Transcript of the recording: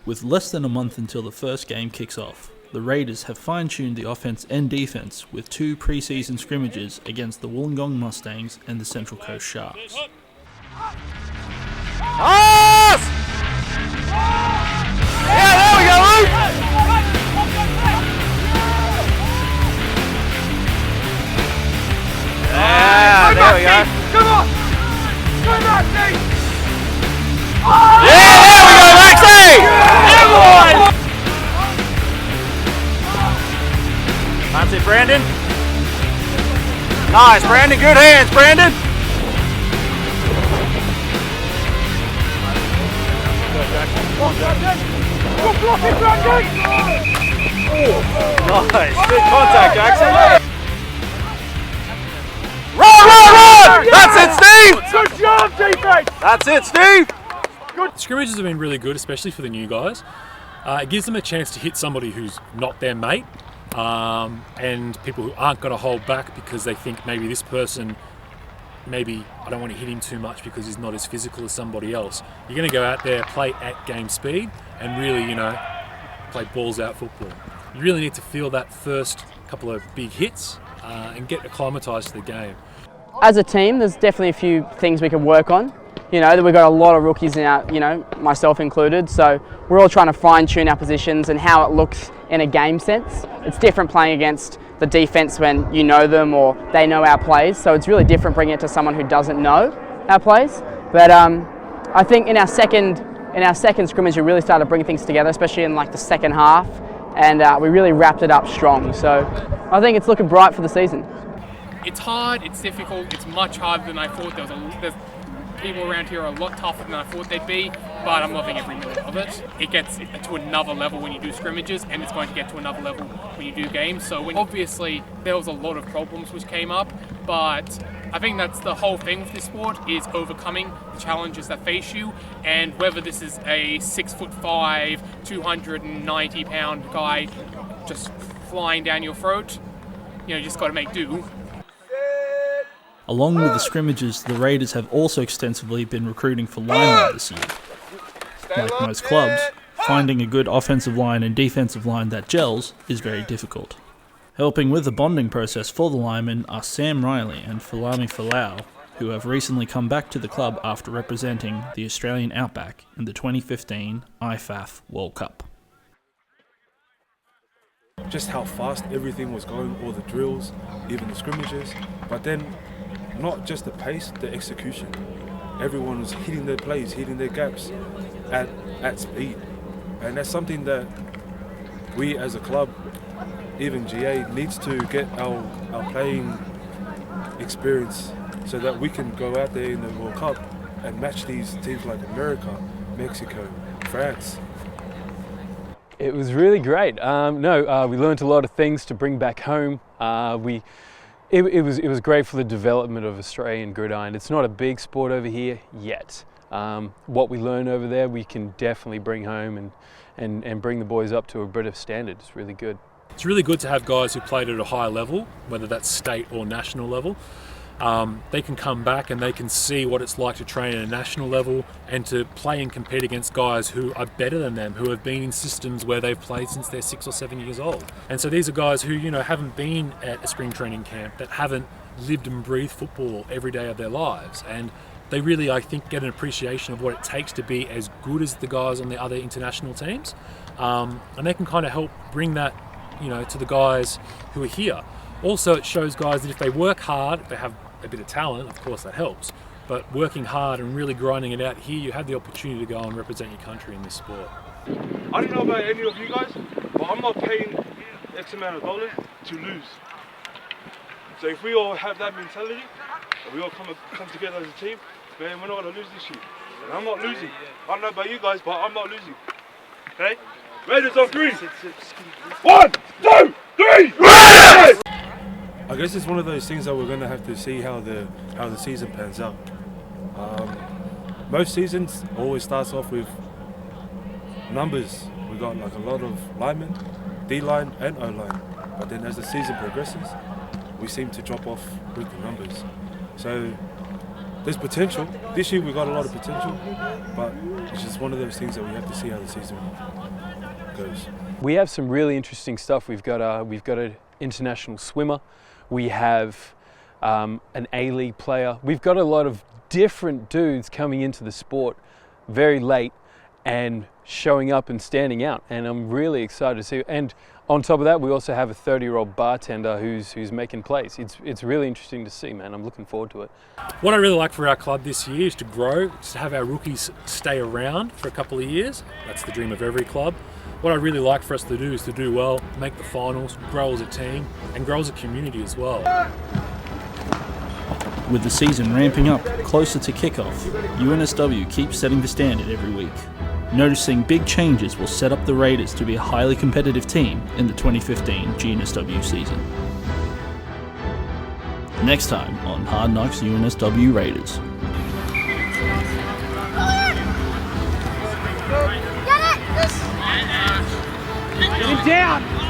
With less than a month until the first game kicks off, the Raiders have fine-tuned the offence and defence with 2 pre-season scrimmages against the Wollongong Mustangs and the Central Coast Sharks. Pass! Yeah, there we go, Luke! Yeah, there we go. Come on! Come on, Steve! Yeah, there we go, Maxie! Come on! That's it, Brandon. Nice, Brandon. Good hands, Brandon. Nice. Good contact, Jackson. Run! That's it, Steve! Good job, defense! That's it, Steve! Scrimmages have been really good, especially for the new guys. It gives them a chance to hit somebody who's not their mate, and people who aren't going to hold back because they think maybe this person, maybe I don't want to hit him too much because he's not as physical as somebody else. You're going to go out there, play at game speed, and really, play balls out football. You really need to feel that first couple of big hits and get acclimatised to the game. As a team, there's definitely a few things we can work on. That we've got a lot of rookies in our, myself included, so we're all trying to fine-tune our positions and how it looks in a game sense. It's different playing against the defence when you know them or they know our plays, so it's really different bringing it to someone who doesn't know our plays. But I think in our second scrimmage, we really started bringing things together, especially in the second half, and we really wrapped it up strong. So I think it's looking bright for the season. It's hard, it's difficult, it's much harder than I thought. There's people around here are a lot tougher than I thought they'd be, but I'm loving every minute of it. It gets to another level when you do scrimmages, and it's going to get to another level when you do games. So obviously there was a lot of problems which came up, but I think that's the whole thing with this sport, is overcoming the challenges that face you, and whether this is a 6'5", 290-pound guy just flying down your throat, you just got to make do. Along with the scrimmages, the Raiders have also extensively been recruiting for linemen this year. Like most clubs, finding a good offensive line and defensive line that gels is very difficult. Helping with the bonding process for the linemen are Sam Riley and Fulami Falau, who have recently come back to the club after representing the Australian Outback in the 2015 IFAF World Cup. Just how fast everything was going, all the drills, even the scrimmages, but then not just the pace, the execution. Everyone was hitting their plays, hitting their gaps at speed. And that's something that we as a club, even GA, needs to get our playing experience so that we can go out there in the World Cup and match these teams like America, Mexico, France. It was really great. We learned a lot of things to bring back home. It was great for the development of Australian gridiron. It's not a big sport over here yet. What we learn over there, we can definitely bring home and bring the boys up to a British standard. It's really good. It's really good to have guys who played at a high level, whether that's state or national level. They can come back and they can see what it's like to train at a national level and to play and compete against guys who are better than them, who have been in systems where they've played since they're 6 or 7 years old. And so these are guys who, haven't been at a spring training camp, that haven't lived and breathed football every day of their lives. And they really, I think, get an appreciation of what it takes to be as good as the guys on the other international teams. And they can kind of help bring that, to the guys who are here. Also, it shows guys that if they work hard, if they have a bit of talent, of course that helps, but working hard and really grinding it out here, you have the opportunity to go and represent your country in this sport. I don't know about any of you guys, but I'm not paying X amount of dollars to lose. So if we all have that mentality, and we all come together as a team, man, we're not going to lose this year. And I'm not losing. I don't know about you guys, but I'm not losing. Okay? Raiders on 3! 1, 2, 3, Raiders! I guess it's one of those things that we're going to have to see how the season pans out. Most seasons always starts off with numbers. We got a lot of linemen, D-line and O-line. But then as the season progresses, we seem to drop off with the numbers. So there's potential. This year we got a lot of potential, but it's just one of those things that we have to see how the season goes. We have some really interesting stuff. We've got an international swimmer. We have an A-League player. We've got a lot of different dudes coming into the sport very late and showing up and standing out, and I'm really excited to see. And on top of that, we also have a 30-year-old bartender who's making plays. It's really interesting to see, man. I'm looking forward to it. What I really like for our club this year is to grow, to have our rookies stay around for a couple of years. That's the dream of every club. What I really like for us to do is to do well, make the finals, grow as a team, and grow as a community as well. With the season ramping up closer to kickoff, UNSW keeps setting the standard every week. Noticing big changes will set up the Raiders to be a highly competitive team in the 2015 UNSW season. Next time on Hard Knocks UNSW Raiders. Get it! Get him down!